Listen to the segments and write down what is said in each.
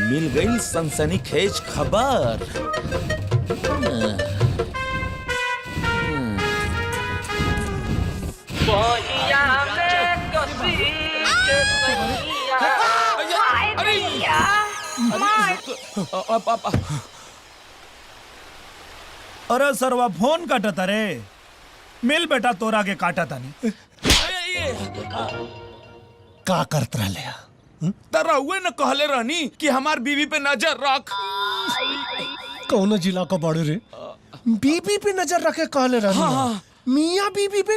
मिल गई सनसनीखेज खबर। अरे सरवा फोन काटता रे, मिल बेटा तोरा के काटता नहीं। का करत रहे तरा हुए न कहले रहनी कि हमार बीवी पे नजर रख। कौन जिला का बाड़े रे? बीबी पे नजर रखे कहले रहनी। हाँ। मियाँ बीबी पे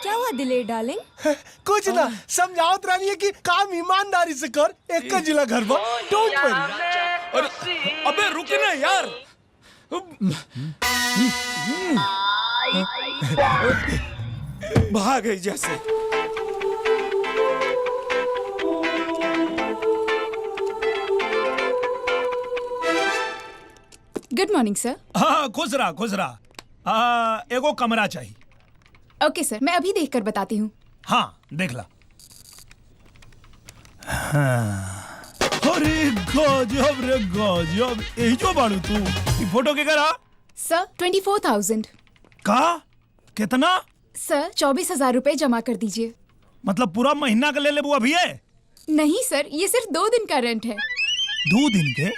क्या हुआ दिलेर डार्लिंग? कुछ ना, समझावत रानी है कि काम ईमानदारी से कर, एक का जिला घर पर टूट पड़ी। अरे अबे रुक ना यार। भाग गई जैसे। Good morning sir. हाँ खुश रहा। एगो कमरा चाहिए। ओके सर, मैं अभी देखकर बताती हूँ। हाँ देख ला। हाँ। अरे गजब रे गजब, यही जो बाड़ू तू। ये फोटो के करा सर 24,000। का कितना? सर 24,000 रुपए जमा कर दीजिए। मतलब पूरा महीना का ले ले वो अभी है? नहीं सर, ये सिर्फ 2 दिन का रेंट है। 2 दिन के?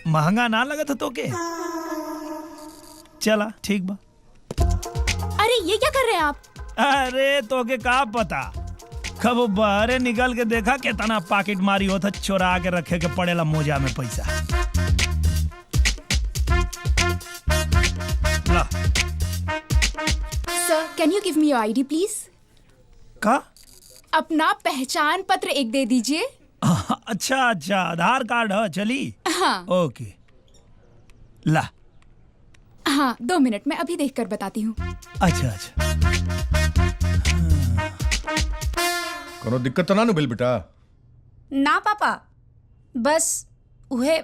महंगा ना लगा था तो के? चला ठीक बा। अरे ये क्या कर रहे हैं आप? अरे तो के का पता, कब बाहरे निकल के देखा कितना पॉकेट मारी होता, चोरा के रखे के पड़ेला मोजा में पैसा। ला। Sir can you give me your ID please? का? अपना पहचान पत्र एक दे दीजिए। अच्छा आधार कार्ड है, चली। हाँ ओके ला। हाँ 2 मिनट में अभी देखकर बताती हूँ। अच्छा कोनो दिक्कत तो ना नु भेल बेटा? ना पापा, बस उहे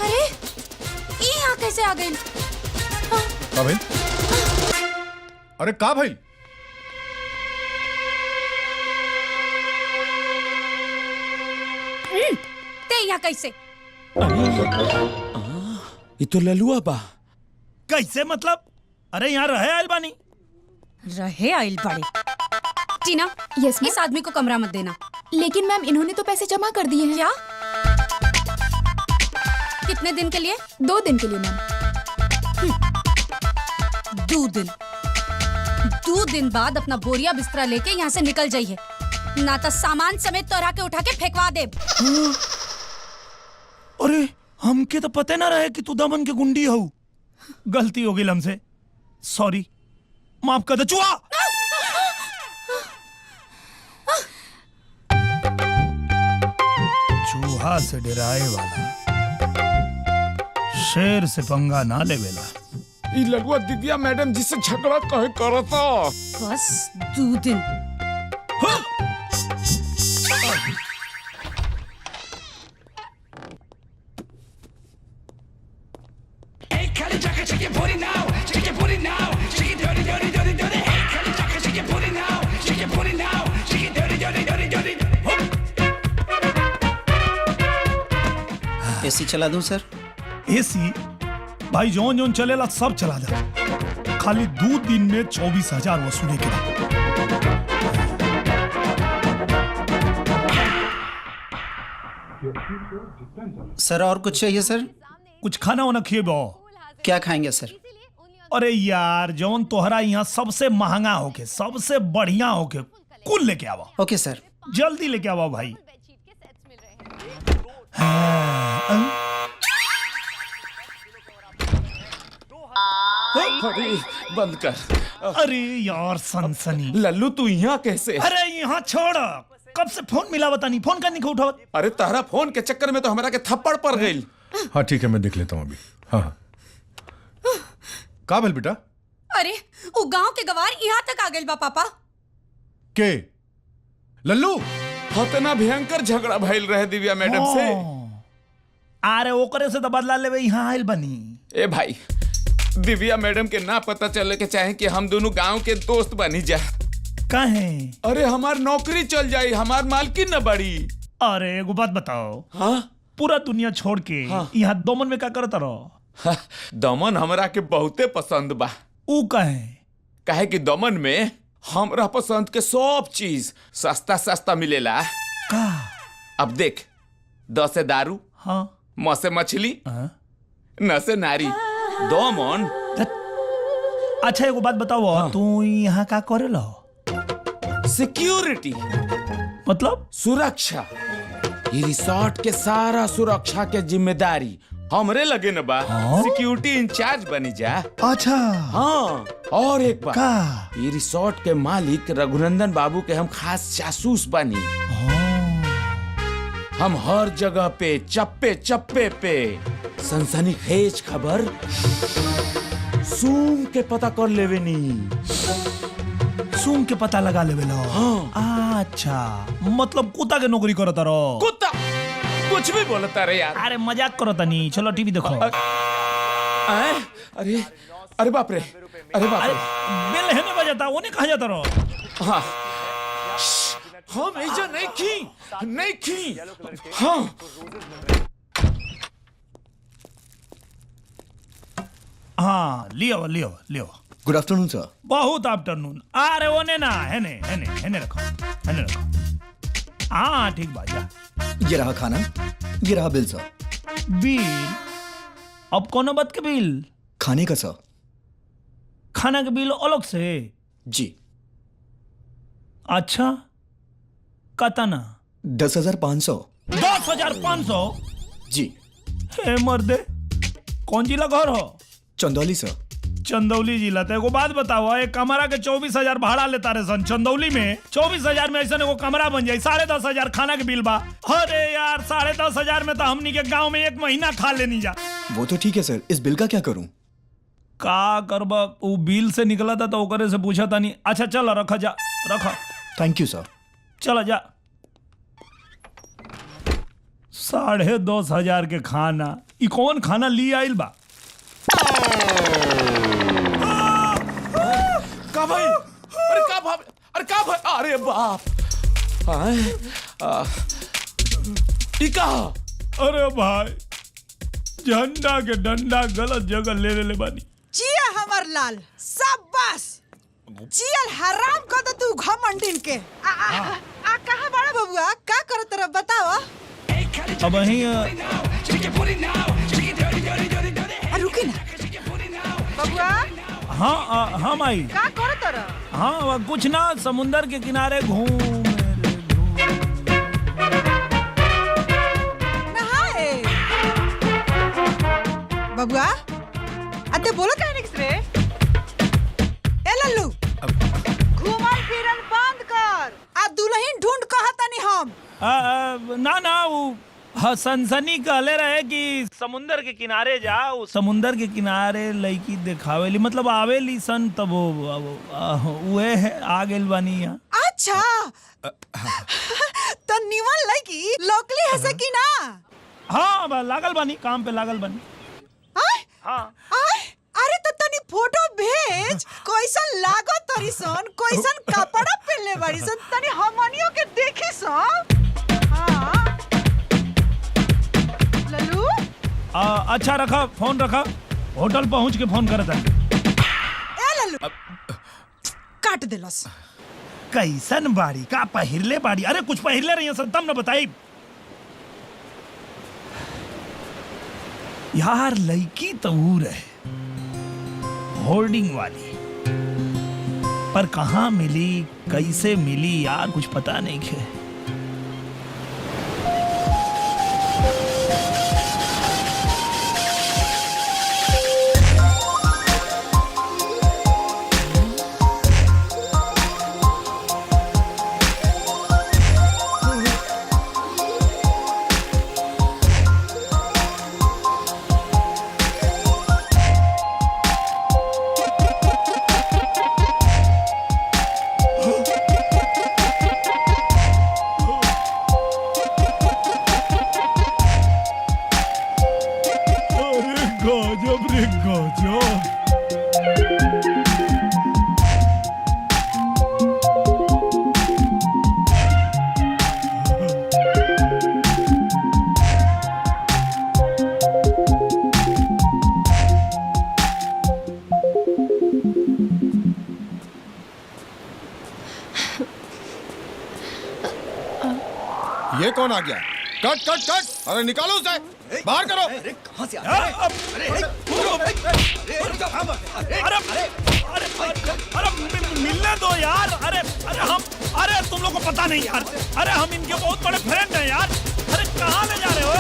अरे ये यहाँ कैसे आ गई? का भाई? अरे का भाई? ते यहाँ कैसे? ये तो ललुआ बा। कैसे मतलब? अरे यहाँ रहे अलबानी। रहे आइल बड़े। टीना, यस इस आदमी को कमरा मत देना। लेकिन मैम इन्होंने तो पैसे जमा कर दिए हैं। क्या? कितने दिन के लिए? 2 दिन के लिए मैम। 2 दिन? 2 दिन बाद अपना बोरिया बिस्तरा लेके यहाँ से निकल जाइए, ना तो सामान समेत तोरा के उठा के फेंकवा दे। अरे हमके तो पते ना रहे कि तू दमन के गुंडी हो। गलती हो गई हमसे, सॉरी, माफ कर दे। चुहा चूहा से डराए वाला शेर से पंगा ना लेवेला। ये ललुआ दिव्या मैडम जिससे झगड़ा कहे करता। बस 2 दिन। हाँ? एसी चला दूं सर? एसी भाई जोन जोन चलेला सब चला दे, खाली 2 दिन में 24,000 वसूले के लिए। सर और कुछ चाहिए सर? कुछ खाना वाना खिएबो? क्या खाएंगे सर? अरे यार जौन तोहरा यहाँ सबसे महंगा होके, सबसे बढ़िया होके कुल लेके आवा। Okay sir. जल्दी लेके आवा भाई। अरे बंद कर। अरे यार सनसनी। लल्लू तू यहाँ कैसे? अरे यहाँ छोड़, कब से फोन मिला बता नहीं, फोन करने को उठाओ। अरे तारा फोन के चक्कर में तो हमारा के थप्पड़ पड़ गई। हाँ ठीक है, मैं देख लेता हूँ अभी। हाँ का भेल बेटा? अरे वो गांव के गवार यहाँ तक आ गए बा पापा। के लल्लू? इतना भयंकर झगड़ा भइल रहे दिव्या मैडम से। अरे ओकरे से तो बदला लेवे यहाँ आइल बनी। ए भाई दिव्या मैडम के ना पता चले के चाहे कि हम दोनों गांव के दोस्त बनी जा। काहे? अरे हमार नौकरी चल जाई, हमार मालकिन न बड़ी। अरे एगो बात बताओ, हाँ पूरा दुनिया छोड़ के यहाँ दोमन में क्या करता रहो? दमन हमरा के बहुते पसंद बा। ऊ काहे? काहे कि दमन में हमरा पसंद के सब चीज सस्ता सस्ता मिलेला। का? अब देख, 10 से दारू, हाँ, म से मछली, हाँ? न से नारी, दमन। अच्छा एगो बात बताओ, तू यहाँ का करेला? सिक्योरिटी मतलब? सुरक्षा। ये रिसोर्ट के सारा सुरक्षा के जिम्मेदारी हमरे लगे न बा। हाँ? सिक्योरिटी इंचार्ज बनी जा। अच्छा हाँ, और एक बात, का? ये रिसोर्ट के मालिक रघुनंदन बाबू के हम खास जासूस बनी। हम हर जगह पे चप्पे चप्पे पे सनसनीखेज खबर सूंघ के पता कर लेवे नी। सूंघ के पता लगा लेवेला? हाँ। अच्छा, मतलब कुत्ता के नौकरी करता रहो? कुत्ता कुछ भी बोलता रे यार। अरे मजाक करो तनी, चलो टीवी देखो। अरे अरे बाप रे, अरे बाप अरे रे। बेल है ना बजाता, वो नहीं कहा जाता रहो। हाँ, हम ऐसा नहीं की। हाँ, हाँ, लियो लियो लियो। Good afternoon sir. बहुत आफ्टरनून। अरे वो ने ना, है ने रखो, हाँ ठीक बात। जा, ये रहा खाना, ये रहा बिल सर। बिल? अब कौन बात के बिल? खाने का सर। खाना के बिल अलग से? जी। अच्छा, कतना? 10,500। 10,500? जी। हे मर्दे, कौन जिला घर हो? चंदौली सर। चंदौली जिला? तो एगो बात बताओ, एक कमरा के 24,000 भाड़ा लेता रे सन चंदौली में। 24,000 में ऐसा एगो कमरा बन जाये, 10,500 खाना के बिल बा। अरे यार, 10,500 में तो हमनी के गांव में 1 महीना खा लेनी जा। वो तो ठीक है सर, इस बिल का क्या करूं? का करबा? वो बिल से निकला था तो ओकरे से पूछा था नहीं। अच्छा चल, रखा जा, रखा। Thank you sir. चला जा। 10,500 के खाना, ई कौन खाना ली आइल बा? का भाई? अरे का भाई? अरे का भाई? अरे बाप। इका? अरे भाई, झंडा के डंडा गलत जगह ले ले बानी। जिया हमर लाल, शाबाश। जियल हराम कर दे तू घमंडिन के। आ कहां बड़ा बबुआ, का करत रह बताओ? अब वहीं रुकी ना बबुआ। हाँ हाँ माई, का करत रह? हाँ कुछ ना, समुंदर के किनारे घूम नहाए। बबुआ अते बोलो कहने किस रे? ए लल्लू, घूमन फिरन बंद कर। आ दुल्हन ढूंढ कहतनी हम। ना वो सनसनी कहले रहे कि समुंदर के किनारे जाओ। समुंदर के किनारे लड़की दिखावेली, मतलब आवेली सन, तब वो है आ गेल बानी यहाँ। अच्छा तो निमन लड़की लोकली है से कि ना? हाँ लागल बानी, काम पे लागल बानी। आय हाँ। आय, अरे तो तनी फोटो भेज, कैसन लागो तरी सन, कैसन कपड़ा पहनले बाड़ी सन, तनी हमनियो के देखी सन। हाँ लल्लू। अच्छा रखा, फोन रखा, होटल पहुंच के फोन करता। ए लल्लू, काट देलस। कैसन बाड़ी, का पहिरले बाड़ी? अरे कुछ पहिरले रही सर, तब न बताई यार। लड़की तो है होर्डिंग वाली, पर कहाँ मिली, कैसे मिली यार, कुछ पता नहीं है। गजब रे गजब। ये कौन आ गया? कट कट कट, अरे निकालो उसे, बाहर करो। कहां से अरे मिलने दो यार। अरे तुम लोग को पता नहीं यार। अरे हम इनके बहुत बड़े फ्रेंड हैं यार। अरे कहाँ ले जा रहे हो?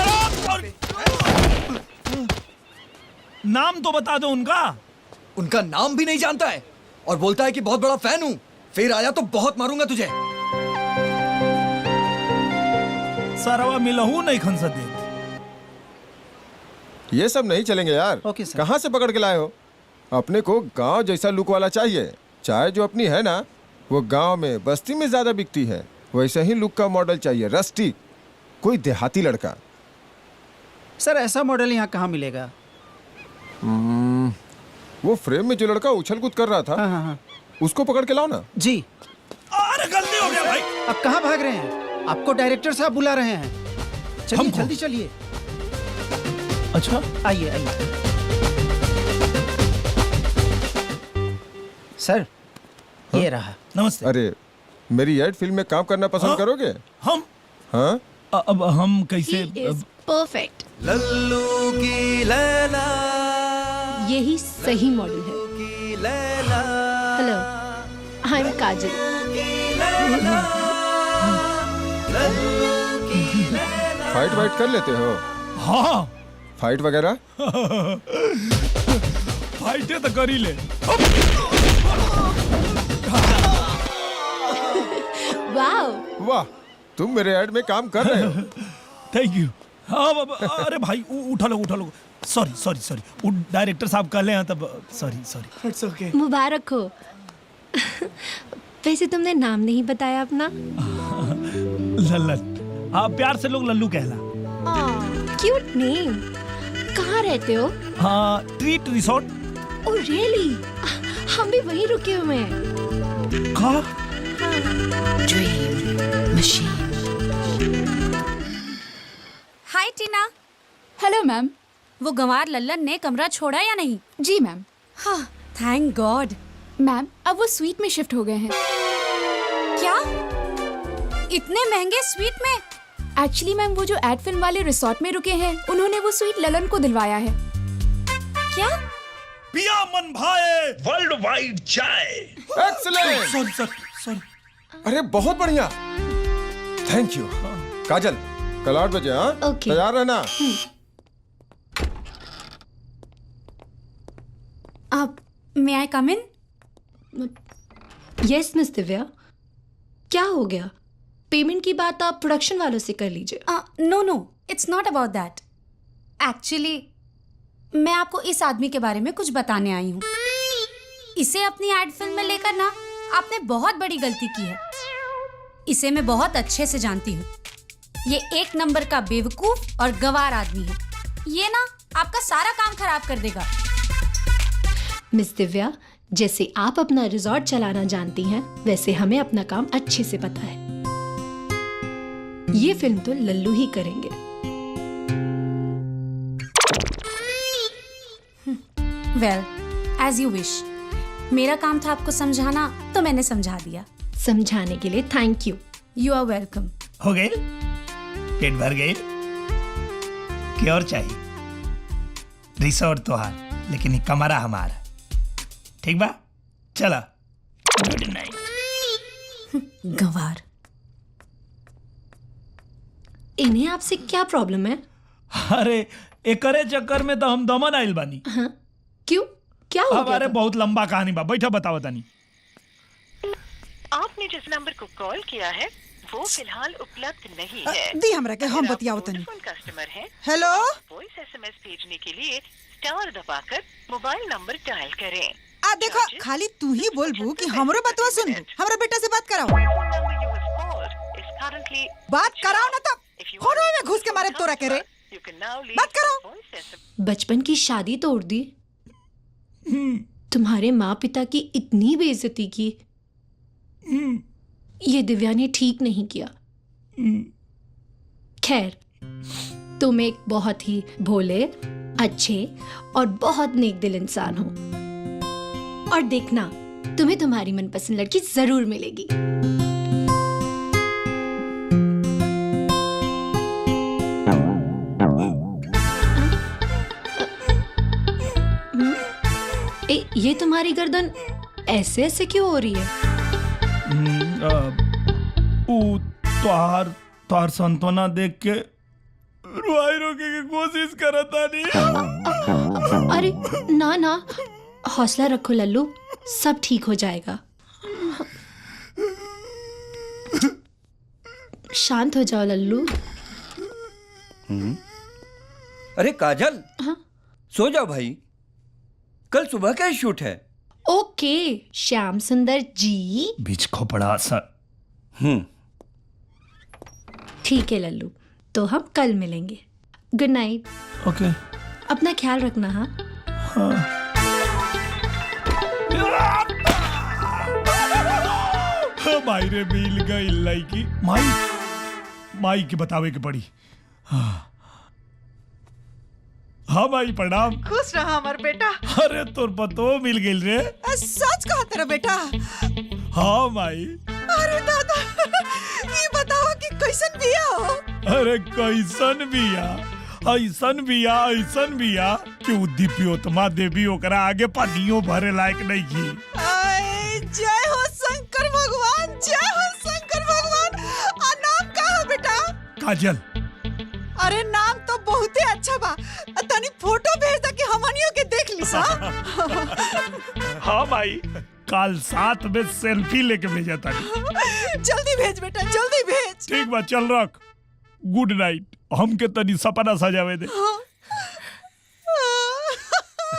नाम तो बता दो उनका। उनका नाम भी नहीं जानता है और बोलता है कि बहुत बड़ा फैन हूँ। फिर आया तो बहुत मारूंगा तुझे। सरवा मिलहू नहीं खन सके। ये सब नहीं चलेंगे यार। Okay sir. कहाँ से पकड़ के लाए हो? अपने को गांव जैसा लुक वाला चाहिए। चाय जो अपनी है ना, वो गांव में बस्ती में ज्यादा बिकती है। वैसे ही लुक का मॉडल चाहिए, रस्टिक, कोई देहाती लड़का। सर ऐसा मॉडल यहाँ कहाँ मिलेगा? वो फ्रेम में जो लड़का उछल कूद कर रहा था, हाँ। उसको पकड़ के लाओ ना। जी। अरे गलती हो गया भाई। अब कहाँ भाग रहे हैं? आपको डायरेक्टर साहब बुला रहे हैं। चलिए जल्दी चलिए। अच्छा आइए आइए। सर ये रहा। नमस्ते। अरे मेरी एड फिल्म में काम करना पसंद करोगे? हम हाँ? अब हम कैसे? परफेक्ट। लल्लू की लैला, यही सही मॉडल है। Hello, I am Kajal. Fight white कर लेते हो? हाँ फाइट वगैरह? फाइटे तो कर ही ले। वाह वाह, तुम मेरे एड में काम कर रहे हो। Thank you. हाँ अरे भाई उठा लो। सॉरी वो डायरेक्टर साहब कह ले हैं तब। सॉरी। It's okay. मुबारक हो। वैसे तुमने नाम नहीं बताया अपना। लल्लन। आप प्यार से लोग लल्लू कहला। Cute name. कहाँ रहते हो? हाँ, ट्रीट रिसोर्ट। Oh really? हम भी वहीं रुके हुए हैं। कहाँ? हाय टीना। Hello ma'am. वो गंवार लल्लन ने कमरा छोड़ा या नहीं? जी मैम। हाँ, थैंक गॉड। मैम अब वो स्वीट में शिफ्ट हो गए हैं। क्या? इतने महंगे स्वीट में? एक्चुअली मैम वो जो एड फिल्म वाले रिसोर्ट में रुके हैं, उन्होंने वो स्वीट ललन को दिलवाया है। क्या? पिया मन भाए वर्ल्ड वाइड चाय। एक्सीलेंट। सॉरी। अरे बहुत बढ़िया, थैंक यू। काजल, कल 8 बजे हाँ? ओके। तैयार रहना। आप मे आई कम इन? यस मिस दिव्या, क्या हो गया? पेमेंट की बात आप प्रोडक्शन वालों से कर लीजिए। No, it's not about that. Actually मैं आपको इस आदमी के बारे में कुछ बताने आई हूँ। इसे अपनी एड फिल्म में लेकर ना आपने बहुत बड़ी गलती की है। इसे मैं बहुत अच्छे से जानती हूँ। ये एक नंबर का बेवकूफ और गवार आदमी है। ये ना आपका सारा काम खराब कर देगा। मिस दिव्या, जैसे आप अपना रिजॉर्ट चलाना जानती हैं, वैसे हमें अपना काम अच्छे से पता है। ये फिल्म तो लल्लू ही करेंगे। Well, as you wish. मेरा काम था आपको समझाना, तो मैंने समझा दिया। समझाने के लिए thank you. You are welcome. हो गए? पेट भर गए? क्या और चाहिए? रिसोर्ट तो हार, लेकिन ये कमरा हमारा। ठीक बा? चला, गुड नाइट। गंवार। इन्हें आपसे क्या प्रॉब्लम है? अरे एकरे चक्कर में तो हम दमन आइल बानी। हाँ? क्यों? क्या हो गया अरे था? बहुत लंबा कहानी बा, बैठा बताओ तानी। आपने जिस नंबर को कॉल किया है वो फिलहाल उपलब्ध नहीं है। दी हमरा के हम बतियाओ तनी। कस्टमर है। हेलो, वॉइस एसएमएस भेजने के लिए स्टार दबाकर मोबाइल नंबर डायल करें। आ देखो, खाली तू ही बोलबू कि हमरो बतवा सुन। हमरा बेटा से बात कराओ। बात कराओ ना तो फोन में घुस के मारे तोरा करे। बात कराओ। बचपन की शादी तोड़ दी, तुम्हारे माँ पिता की इतनी बेइज्जती की। ये दिव्या ने ठीक नहीं किया। खैर, तुम एक बहुत ही भोले, अच्छे और बहुत नेक दिल इंसान हो। और देखना, तुम्हें तुम्हारी मनपसंद लड़की जरूर मिलेगी। ये तुम्हारी गर्दन ऐसे ऐसे क्यों हो रही है? तोहार संतोना देख के रुआई रोके की कोशिश करता नहीं। अरे ना ना, हौसला रखो लल्लू, सब ठीक हो जाएगा। शांत हो जाओ लल्लू। अरे काजल, हाँ? सो जाओ भाई, कल सुबह का शूट है। ओके श्याम सुंदर जी। बीच खोपड़ा सर। ठीक है लल्लू, तो हम कल मिलेंगे। Good night. ओके। अपना ख्याल रखना। हाँ माई रे मिल गई लड़की। माई के बतावे के पड़ी। हाँ माई प्रणाम। खुश रहा हमार बेटा। अरे तोर पतो मिल गई रे। सच कहा तेरा बेटा। हाँ माई। अरे दादा, ये बताओ कि कैसन बिया हो? अरे कैसन बिया, ऐसन बिया, ऐसन बिया कि उ दिव्योत्तमा देवी ओकरा आगे पानियों भरे लायक नहीं की। जय हो शंकर भगवान, जय हो शंकर भगवान। आ नाम का है बेटा? काजल। अरे नाम तो बहुते अच्छा बा, तनी फोटो भेज दे कि हमनियों के देख ली सा। हाँ माई, कल 7 बजे सेल्फी लेके भेजा था। जल्दी भेज बेटा, जल्दी भेज। ठीक बा, चल रख। Good night. हमके तनी सपना सजावे दे। हाँ।